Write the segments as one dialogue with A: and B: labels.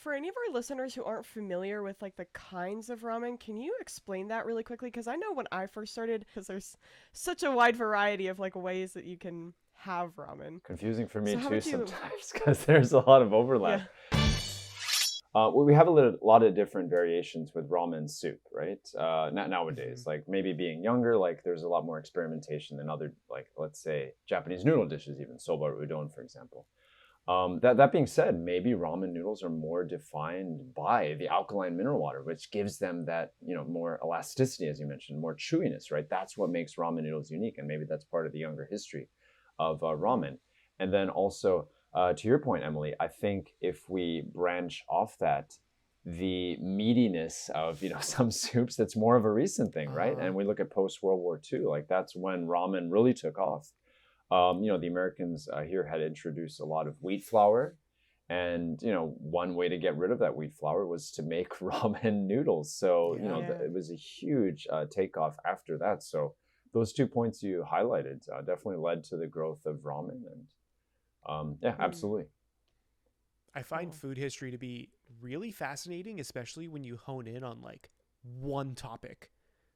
A: for any of our listeners who aren't familiar with like the kinds of ramen, can you explain that really quickly? Because I know when I first started, because there's such a wide variety of like ways that you can have ramen.
B: Confusing for me
A: So how
B: too
A: would you?
B: sometimes because there's a lot of overlap.
A: Yeah.
B: We have lot of different variations with ramen soup, right? Not
C: Mm-hmm.
B: nowadays, like maybe being younger, like there's a lot more experimentation than other, like let's say Japanese noodle dishes, even soba or udon, for example. That being said, maybe ramen noodles are more defined by the alkaline mineral water, which gives them that more elasticity, as you mentioned, more chewiness, right? That's what makes ramen noodles unique, and maybe that's part of the younger history of
A: Mm.
B: ramen. And then also, to your point, Emily, I think if we branch off that, the meatiness of some soups, that's more of a recent thing, right?
C: Uh-huh.
B: And we look at post World War II, like that's when ramen really took off. The Americans here had introduced a lot of wheat flour. And, one way to get rid of that wheat flour was to make ramen noodles. So,
C: Yeah.
A: Yeah.
B: it was a huge takeoff after that. So those 2 points you highlighted definitely led to the growth of ramen. And yeah,
A: Mm.
B: absolutely.
C: I find
A: Cool.
C: food history to be really fascinating, especially when you hone in on like one topic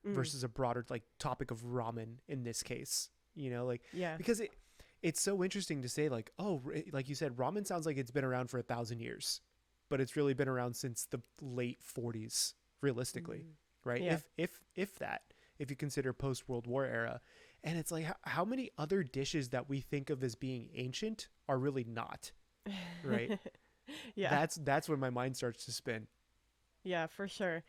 A: Mm.
C: versus a broader like topic of ramen in this case. Like
A: Yeah.
C: because it's so interesting to say like, oh, like you said, ramen sounds like it's been around for 1,000 years, but it's really been around since the late 40s, realistically,
A: Mm.
C: right?
A: Yeah.
C: If that, if you consider post World War era, and it's like how many other dishes that we think of as being ancient are really not, right?
A: Yeah.
C: That's when my mind starts to spin.
A: Yeah, for sure.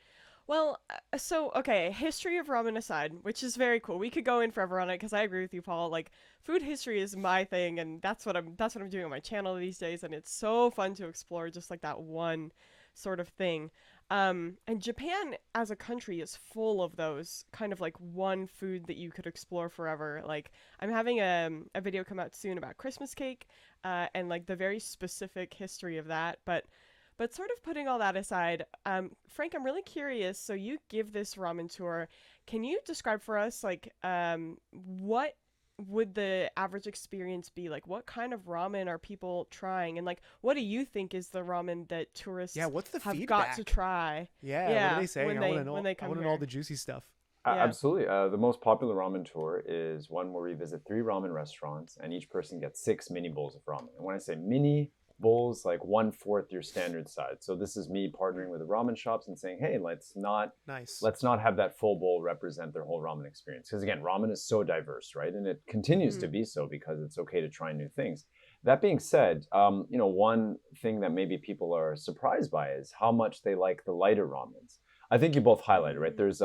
A: Well, so okay, history of ramen aside, which is very cool. We could go in forever on it because I agree with you, Paul. Like, food history is my thing, and that's what I'm doing on my channel these days, and it's so fun to explore just like that one sort of thing. And Japan as a country is full of those kind of like one food that you could explore forever. Like, I'm having a video come out soon about Christmas cake, and like the very specific history of that, but sort of putting all that aside, Frank, I'm really curious. So you give this ramen tour. Can you describe for us, like, what would the average experience be? Like, what kind of ramen are people trying? And, like, what do you think is the ramen that
C: Yeah,
A: tourists
C: what's the
A: have got to
C: feedback?
A: try?
C: Yeah, what are
A: Yeah,
C: they saying? I want to
A: when
C: know.
A: they
C: I
A: come
C: want to know all
A: here.
C: the juicy stuff.
A: Yeah.
B: Absolutely. The most popular ramen tour is one where we visit 3 ramen restaurants, and each person gets 6 mini bowls of ramen. And when I say mini bowls, like 1/4 your standard size. So this is me
A: Mm.
B: partnering with the ramen shops and saying, hey,
C: Nice.
B: let's not have that full bowl represent their whole ramen experience. Because again, ramen is so diverse, right? And it continues to
A: Mm.
B: be so because it's okay to try new things. That being said, one thing that maybe people are surprised by is how much they like the lighter ramens. I think you both highlighted, right?
A: Mm.
B: There's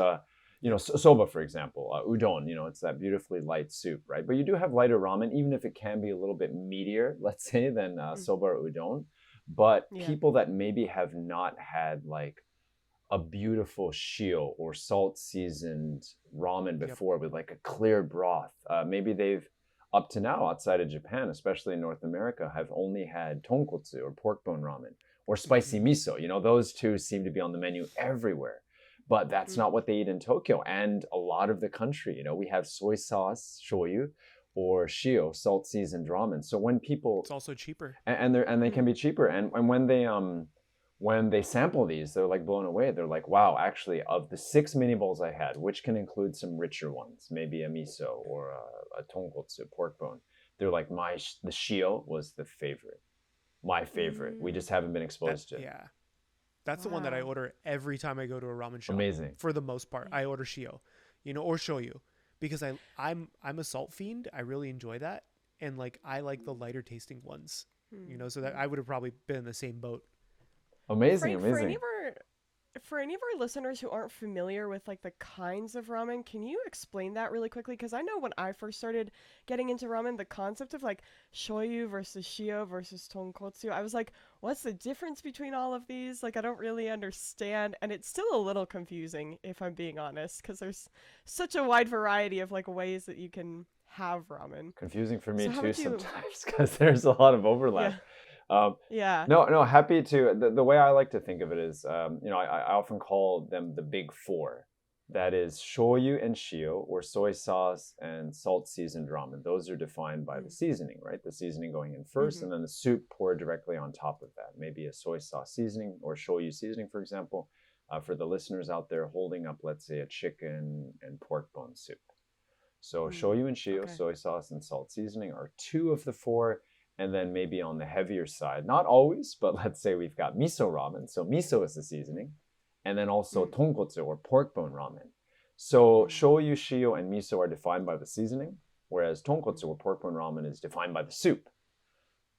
C: Yep.
B: soba, for example, udon, it's that beautifully light soup, right? But you do have lighter ramen, even if it can be a little bit meatier, let's say, than
A: Mm.
B: soba or udon. But
A: Yeah.
B: people that maybe have not had like a beautiful shio or salt seasoned ramen
C: Yep.
B: before with like a clear broth, maybe they've up to now outside of Japan, especially in North America, have only had tonkotsu or pork bone ramen or spicy
C: Mm-hmm.
B: miso. Those two seem to be on the menu everywhere, but that's
A: Mm.
B: not what they eat in Tokyo and a lot of the country. We have soy sauce, shoyu, or shio, salt seasoned ramen. So when people
C: It's also cheaper.
B: and they
A: Mm.
B: can be cheaper, and when they sample these, they're like blown away. They're like, wow, actually, of the 6 mini bowls I had, which can include some richer ones, maybe a miso or a tonkotsu, pork bone, they're like, the shio was the favorite, my favorite. We
A: Mm.
B: just haven't been
C: That
B: exposed to it.
C: yeah. That's the one that I
A: Wow.
C: order every time I go to a ramen shop.
B: Amazing.
C: For the most part, I order shio, or shoyu, because I'm a salt fiend. I really enjoy that, and like I like the lighter tasting ones. So that
A: Mm.
C: I would have probably been in the same boat.
B: Amazing,
A: Frank,
B: amazing.
A: for any of our listeners who aren't familiar with like the kinds of ramen, can you explain that really quickly? Because I know when I first started getting into ramen, the concept of like shoyu versus shio versus tonkotsu, I was like, what's the difference between all of these? Like, I don't really understand, and it's still a little confusing if I'm being honest, because there's such a wide variety of like ways that you can have ramen.
B: Confusing for me
A: So how
B: too
A: would you?
B: sometimes because there's a lot of overlap.
A: Yeah,
B: Um,
A: yeah.
B: no, no, happy to. The way I like to think of it is, I often call them the big four. That is shoyu and shio, or soy sauce and salt seasoned ramen. Those are defined by the
A: Mm.
B: seasoning, right? The seasoning going in first,
A: Mm-hmm.
B: and then the soup poured directly on top of that. Maybe a soy sauce seasoning or shoyu seasoning, for example. For the listeners out there holding up, let's say, a chicken and pork bone soup. So
A: Mm.
B: shoyu and shio,
A: Okay.
B: soy sauce and salt seasoning are two of the four. And then maybe on the heavier side, not always, but let's say we've got miso ramen. So miso is the seasoning. And then also
A: Mm.
B: tonkotsu or pork bone ramen. So
A: Mm.
B: shoyu, shio, and miso are defined by the seasoning, whereas
A: Mm.
B: tonkotsu or pork bone ramen is defined by the soup.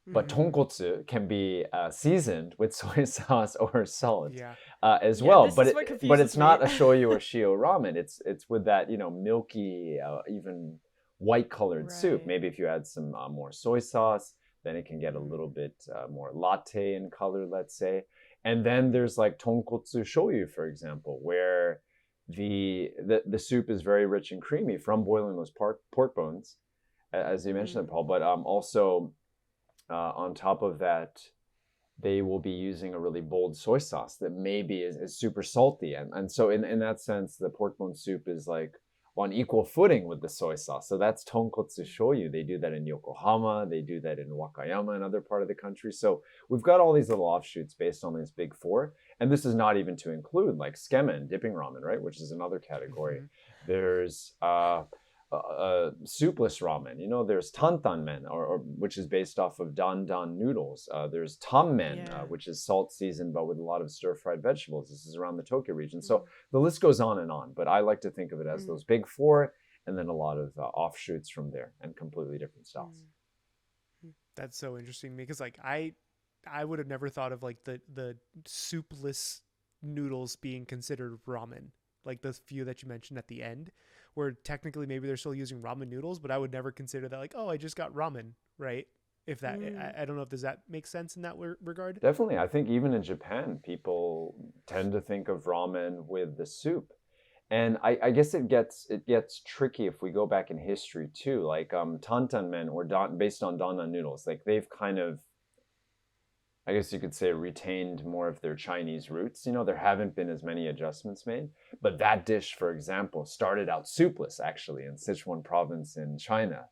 B: But
A: Mm.
B: tonkotsu can be seasoned with soy sauce or salt
C: Yeah.
B: as
A: Yeah,
B: well.
A: this
B: But
A: is what
B: but
A: confuses
B: it's
A: me.
B: not a shoyu or shio ramen. It's with that milky, even white colored soup.
A: Right.
B: Maybe if you add some more soy sauce, then it can get a
A: Mm.
B: little bit more latte in color, let's say. And then there's like tonkotsu shoyu, for example, where the soup is very rich and creamy from boiling those pork bones, as you mentioned,
A: Mm.
B: Paul. But also on top of that, they will be using a really bold soy sauce that maybe is super salty. And so in that sense, the pork bone soup is like on equal footing with the soy sauce. So that's tonkotsu shoyu. They do that in Yokohama. They do that in Wakayama, another part of the country. So we've got all these little offshoots based on these big four. And this is not even to include like skemen, dipping ramen, right? Which is another category.
C: Mm-hmm.
B: There's soupless ramen. There's tantan men, or which is based off of dan dan noodles. There's tam men,
A: Yeah.
B: which is salt seasoned but with a lot of stir fried vegetables. This is around the Tokyo region. So
A: Mm.
B: the list goes on and on. But I like to think of it as
A: Mm.
B: those big four, and then a lot of offshoots from there, and completely different styles.
A: Mm.
C: That's so interesting to me because like I would have never thought of like the soupless noodles being considered ramen. Like the few that you mentioned at the end, where technically maybe they're still using ramen noodles, but I would never consider that like, oh, I just got ramen, right? If that,
A: Mm.
C: I don't know if does that make sense in that regard?
B: Definitely. I think even in Japan, people tend to think of ramen with the soup. And I guess it gets tricky if we go back in history too. Like tantan men or based on dandan noodles, like they've kind of, I guess you could say, retained more of their Chinese roots. There haven't been as many adjustments made. But that dish, for example, started out soupless actually in Sichuan province in China.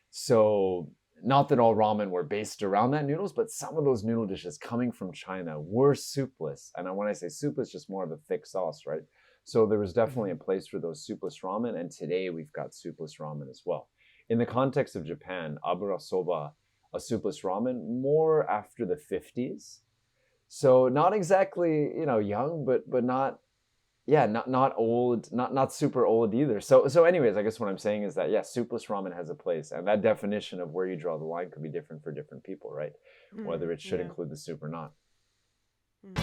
B: So not that all ramen were based around that noodles, but some of those noodle dishes coming from China were soupless. And when I say soupless, just more of a thick sauce, right? So there was definitely
C: Mm-hmm.
B: a place for those soupless ramen, and today we've got soupless ramen as well. In the context of Japan, abura soba, a soupless ramen, more after the 50s. So not exactly, young, but not, yeah, not old, not super old either. So anyways, I guess what I'm saying is that, yeah, soupless ramen has a place, and that definition of where you draw the line could be different for different people, right? Whether
A: Mm.
B: it should
A: Yeah.
B: include the soup or not.
A: Mm.